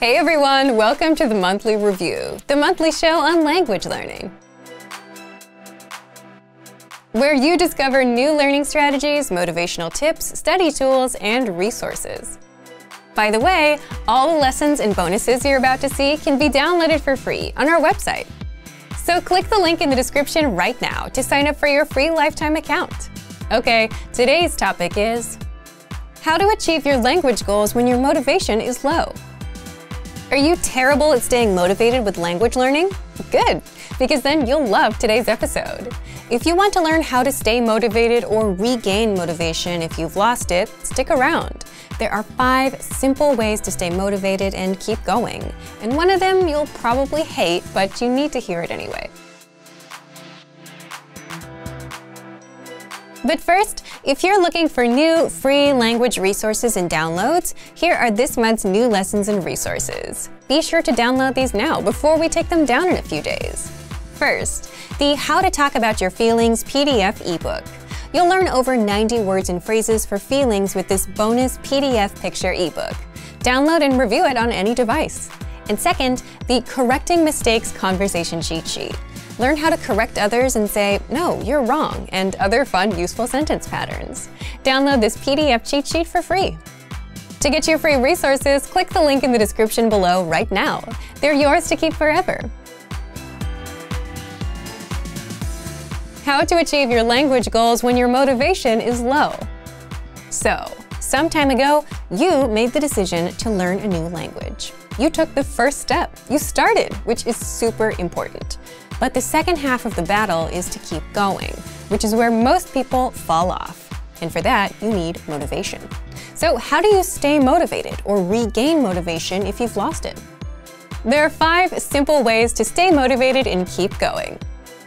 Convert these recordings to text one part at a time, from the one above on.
Hey everyone, welcome to the Monthly Review, the monthly show on language learning, where you discover new learning strategies, motivational tips, study tools, and resources. By the way, all the lessons and bonuses you're about to see can be downloaded for free on our website. So click the link in the description right now to sign up for your free lifetime account. Okay, today's topic is how to achieve your language goals when your motivation is low. Are you terrible at staying motivated with language learning? Good, because then you'll love today's episode. If you want to learn how to stay motivated or regain motivation if you've lost it, stick around. There are 5 simple ways to stay motivated and keep going. And one of them you'll probably hate, but you need to hear it anyway. But first, if you're looking for new, free language resources and downloads, here are this month's new lessons and resources. Be sure to download these now before we take them down in a few days. First, the How to Talk About Your Feelings PDF ebook. You'll learn over 90 words and phrases for feelings with this bonus PDF picture ebook. Download and review it on any device. And second, the Correcting Mistakes Conversation Cheat Sheet. Learn how to correct others and say, "No, you're wrong," and other fun, useful sentence patterns. Download this PDF cheat sheet for free. To get your free resources, click the link in the description below right now. They're yours to keep forever. How to achieve your language goals when your motivation is low. So, some time ago, you made the decision to learn a new language. You took the first step. You started, which is super important. But the second half of the battle is to keep going, which is where most people fall off. And for that, you need motivation. So how do you stay motivated or regain motivation if you've lost it? There are 5 simple ways to stay motivated and keep going.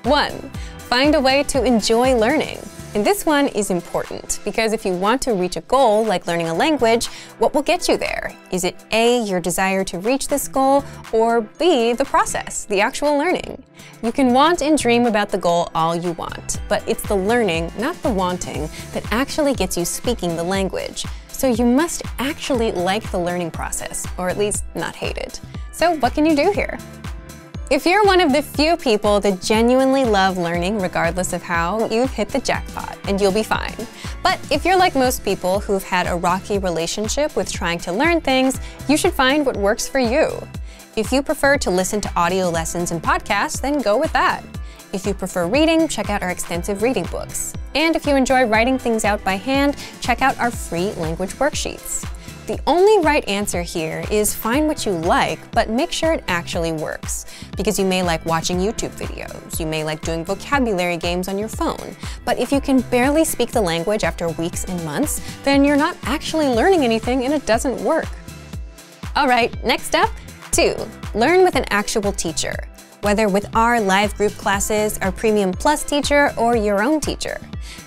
1. Find a way to enjoy learning. And this one is important because if you want to reach a goal like learning a language, what will get you there? Is it A, your desire to reach this goal, or B, the process, the actual learning? You can want and dream about the goal all you want, but it's the learning, not the wanting, that actually gets you speaking the language. So you must actually like the learning process, or at least not hate it. So what can you do here? If you're one of the few people that genuinely love learning regardless of how, you've hit the jackpot and you'll be fine. But if you're like most people who've had a rocky relationship with trying to learn things, you should find what works for you. If you prefer to listen to audio lessons and podcasts, then go with that. If you prefer reading, check out our extensive reading books. And if you enjoy writing things out by hand, check out our free language worksheets. The only right answer here is find what you like, but make sure it actually works. Because you may like watching YouTube videos, you may like doing vocabulary games on your phone, but if you can barely speak the language after weeks and months, then you're not actually learning anything and it doesn't work. All right, next up, 2. Learn with an actual teacher. Whether with our live group classes, our Premium Plus teacher, or your own teacher.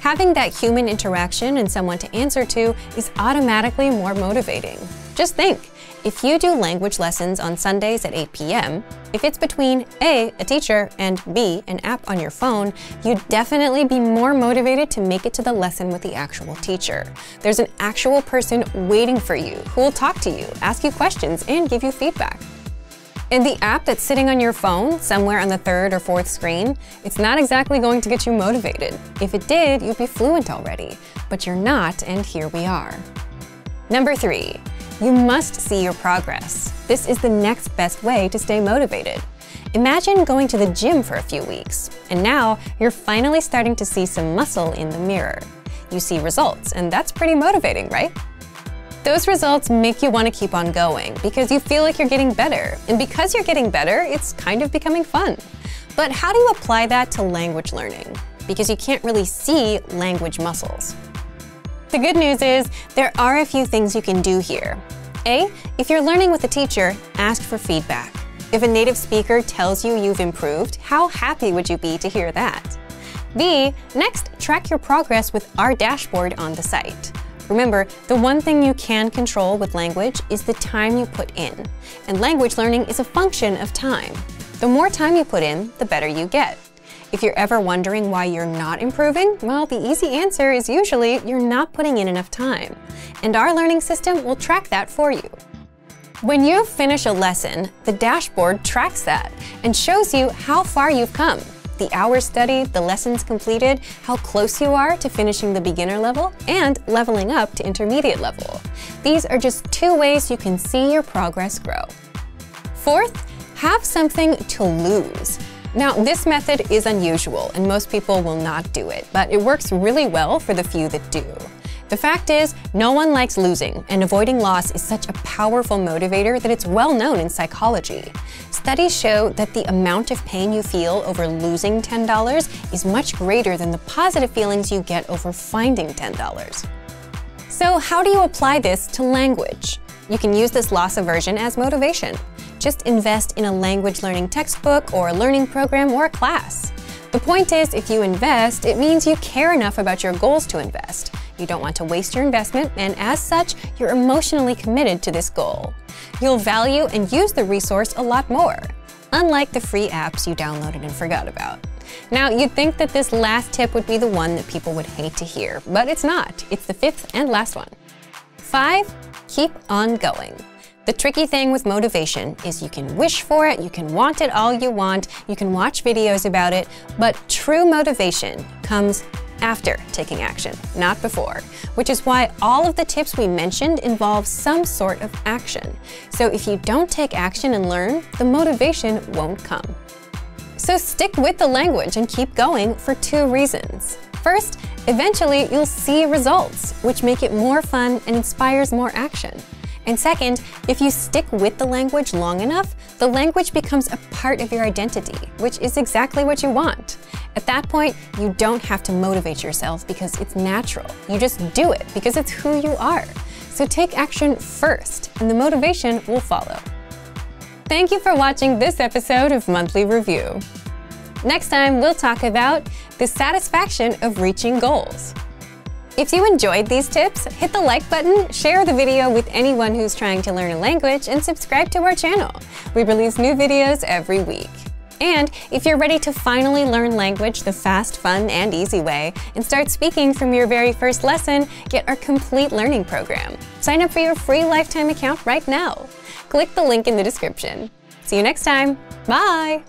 Having that human interaction and someone to answer to is automatically more motivating. Just think, if you do language lessons on Sundays at 8 p.m., if it's between A, a teacher, and B, an app on your phone, you'd definitely be more motivated to make it to the lesson with the actual teacher. There's an actual person waiting for you who will talk to you, ask you questions, and give you feedback. In the app that's sitting on your phone, somewhere on the 3rd or 4th screen, it's not exactly going to get you motivated. If it did, you'd be fluent already. But you're not, and here we are. Number 3. You must see your progress. This is the next best way to stay motivated. Imagine going to the gym for a few weeks, and now you're finally starting to see some muscle in the mirror. You see results, and that's pretty motivating, right? Those results make you want to keep on going because you feel like you're getting better. And because you're getting better, it's kind of becoming fun. But how do you apply that to language learning? Because you can't really see language muscles. The good news is there are a few things you can do here. A, if you're learning with a teacher, ask for feedback. If a native speaker tells you you've improved, how happy would you be to hear that? B, next, track your progress with our dashboard on the site. Remember, the one thing you can control with language is the time you put in. And language learning is a function of time. The more time you put in, the better you get. If you're ever wondering why you're not improving, well, the easy answer is usually you're not putting in enough time. And our learning system will track that for you. When you finish a lesson, the dashboard tracks that and shows you how far you've come. The hours studied, the lessons completed, how close you are to finishing the beginner level, and leveling up to intermediate level. These are just 2 ways you can see your progress grow. Fourth, have something to lose. Now, this method is unusual and most people will not do it, but it works really well for the few that do. The fact is, no one likes losing, and avoiding loss is such a powerful motivator that it's well known in psychology. Studies show that the amount of pain you feel over losing $10 is much greater than the positive feelings you get over finding $10. So how do you apply this to language? You can use this loss aversion as motivation. Just invest in a language learning textbook or a learning program or a class. The point is, if you invest, it means you care enough about your goals to invest. You don't want to waste your investment, and as such, you're emotionally committed to this goal. You'll value and use the resource a lot more, unlike the free apps you downloaded and forgot about. Now, you'd think that this last tip would be the one that people would hate to hear, but it's not. It's the 5th and last one. 5, keep on going. The tricky thing with motivation is you can wish for it, you can want it all you want, you can watch videos about it, but true motivation comes after taking action, not before, which is why all of the tips we mentioned involve some sort of action. So if you don't take action and learn, the motivation won't come. So stick with the language and keep going for 2 reasons. First, eventually you'll see results, which make it more fun and inspires more action. And second, if you stick with the language long enough, the language becomes a part of your identity, which is exactly what you want. At that point, you don't have to motivate yourself because it's natural. You just do it because it's who you are. So take action first, and the motivation will follow. Thank you for watching this episode of Monthly Review. Next time, we'll talk about the satisfaction of reaching goals. If you enjoyed these tips, hit the like button, share the video with anyone who's trying to learn a language, and subscribe to our channel. We release new videos every week. And if you're ready to finally learn language the fast, fun, and easy way, and start speaking from your very first lesson, get our complete learning program. Sign up for your free lifetime account right now. Click the link in the description. See you next time. Bye!